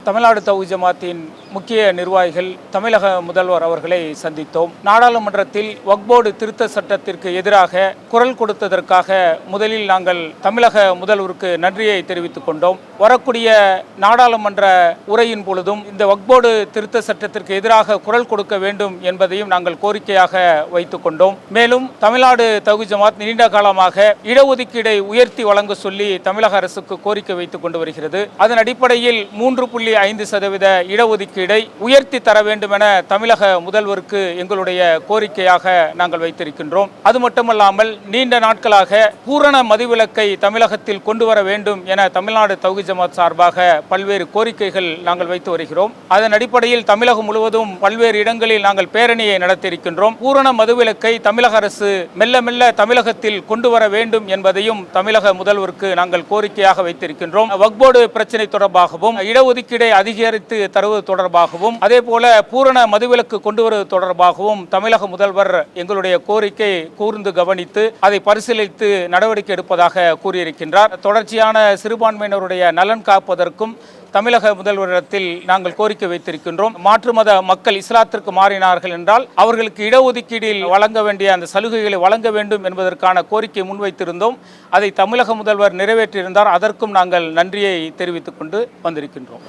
தமிழ்நாடு தௌஹீத் ஜமாத்தின் முக்கிய நிர்வாகிகள் தமிழக முதல்வர் அவர்களை சந்தித்தோம். நாடாளுமன்றத்தில் வக்ஃப் போர்டு திருத்த சட்டத்திற்கு எதிராக குரல் கொடுத்ததற்காக முதலில் நாங்கள் தமிழக முதல்வருக்கு நன்றியை தெரிவித்துக் கொண்டோம். வரக்கூடிய நாடாளுமன்ற உரையின் பொழுதும் இந்த வக்ஃப் போர்டு திருத்த சட்டத்திற்கு எதிராக குரல் கொடுக்க வேண்டும் என்பதையும் நாங்கள் கோரிக்கையாக வைத்துக் கொண்டோம். மேலும் தமிழ்நாடு தௌஹீத் ஜமாத் நீண்ட காலமாக இடஒதுக்கீடை உயர்த்தி வழங்க சொல்லி தமிழக அரசுக்கு கோரிக்கை வைத்துக் கொண்டு வருகிறது. அதன் அடிப்படையில் 3.5% இடஒதுக்கீடை உயர்த்தி தர வேண்டும் என தமிழக முதல்வருக்கு எங்களுடைய கோரிக்கையாக நாங்கள் வைத்திருக்கின்றோம். அது மட்டுமல்லாமல் நீண்ட நாட்களாக பூரண மதுவிலக்கை தமிழகத்தில் கொண்டு வர வேண்டும் என தமிழ்நாடு தௌஹீத் ஜமாத் சார்பாக பல்வேறு கோரிக்கைகள் நாங்கள் வைத்து வருகிறோம். அதன் அடிப்படையில் தமிழகம் முழுவதும் பல்வேறு இடங்களில் நாங்கள் பேரணியை நடத்தியிருக்கின்றோம். பூரண மதுவிலக்கை தமிழக அரசு மெல்ல மெல்ல தமிழகத்தில் கொண்டு வர வேண்டும் என்பதையும் தமிழக முதல்வருக்கு நாங்கள் கோரிக்கையாக வைத்திருக்கின்றோம். வக்ஃப் போர்டு பிரச்சனை தொடர்பாகவும் இடஒதுக்கீடை அதிகரித்து தருவது தொடர்பாகவும் அதே போல பூரண மதுவிலக்கு கொண்டு வருவது தொடர்பாகவும் தமிழக முதல்வர் எங்களுடைய கோரிக்கை கூர்ந்து கவனித்து அதை பரிசீலித்து நடவடிக்கை எடுப்பதாக கூறியிருக்கின்றார். தொடர்ச்சியான சிறுபான்மையினருடைய நலன் காப்பதற்கும் தமிழக முதல்வரிடத்தில் நாங்கள் கோரிக்கை வைத்திருக்கின்றோம். மாற்று மத மக்கள் இஸ்லாத்திற்கு மாறினார்கள் என்றால் அவர்களுக்கு இடஒதுக்கீடில் வழங்க வேண்டிய அந்த சலுகைகளை வழங்க வேண்டும் என்பதற்கான கோரிக்கை முன்வைத்திருந்தோம். அதை தமிழக முதல்வர் நிறைவேற்றியிருந்தார். அதற்கும் நாங்கள் நன்றியை தெரிவித்துக் கொண்டு வந்திருக்கின்றோம்.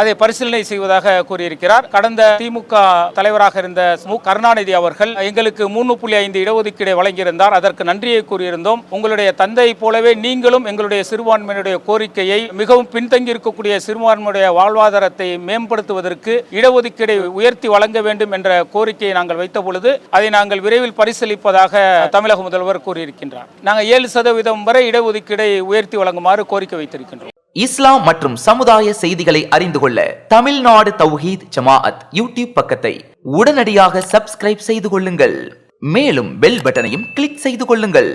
அதை பரிசீலனை செய்வதாக கூறியிருக்கிறார். கடந்த திமுக தலைவராக இருந்த கருணாநிதி அவர்கள் எங்களுக்கு 3.5 இடஒதுக்கீடை வழங்கியிருந்தார். அதற்கு நன்றியை கூறியிருந்தோம். உங்களுடைய தந்தை போலவே நீங்களும் எங்களுடைய சிறுபான்மையினுடைய கோரிக்கையை மிகவும் பின்தங்கி இருக்கக்கூடிய சிறுபான்மையுடைய வாழ்வாதாரத்தை மேம்படுத்துவதற்கு இடஒதுக்கீடை உயர்த்தி வழங்க வேண்டும் என்ற கோரிக்கையை நாங்கள் வைத்த பொழுது அதை நாங்கள் விரைவில் பரிசீலிப்பதாக தமிழக முதல்வர் கூறியிருக்கின்றார். நாங்கள் 7% வரை இடஒதுக்கீடை உயர்த்தி வழங்குமாறு கோரிக்கை வைத்திருக்கின்றோம். இஸ்லாம் மற்றும் சமுதாய செய்திகளை அறிந்து கொள்ள தமிழ்நாடு தௌஹீத் ஜமாஅத் யூடியூப் பக்கத்தை உடனடியாக சப்ஸ்கிரைப் செய்து கொள்ளுங்கள். மேலும் பெல் பட்டனையும் கிளிக் செய்து கொள்ளுங்கள்.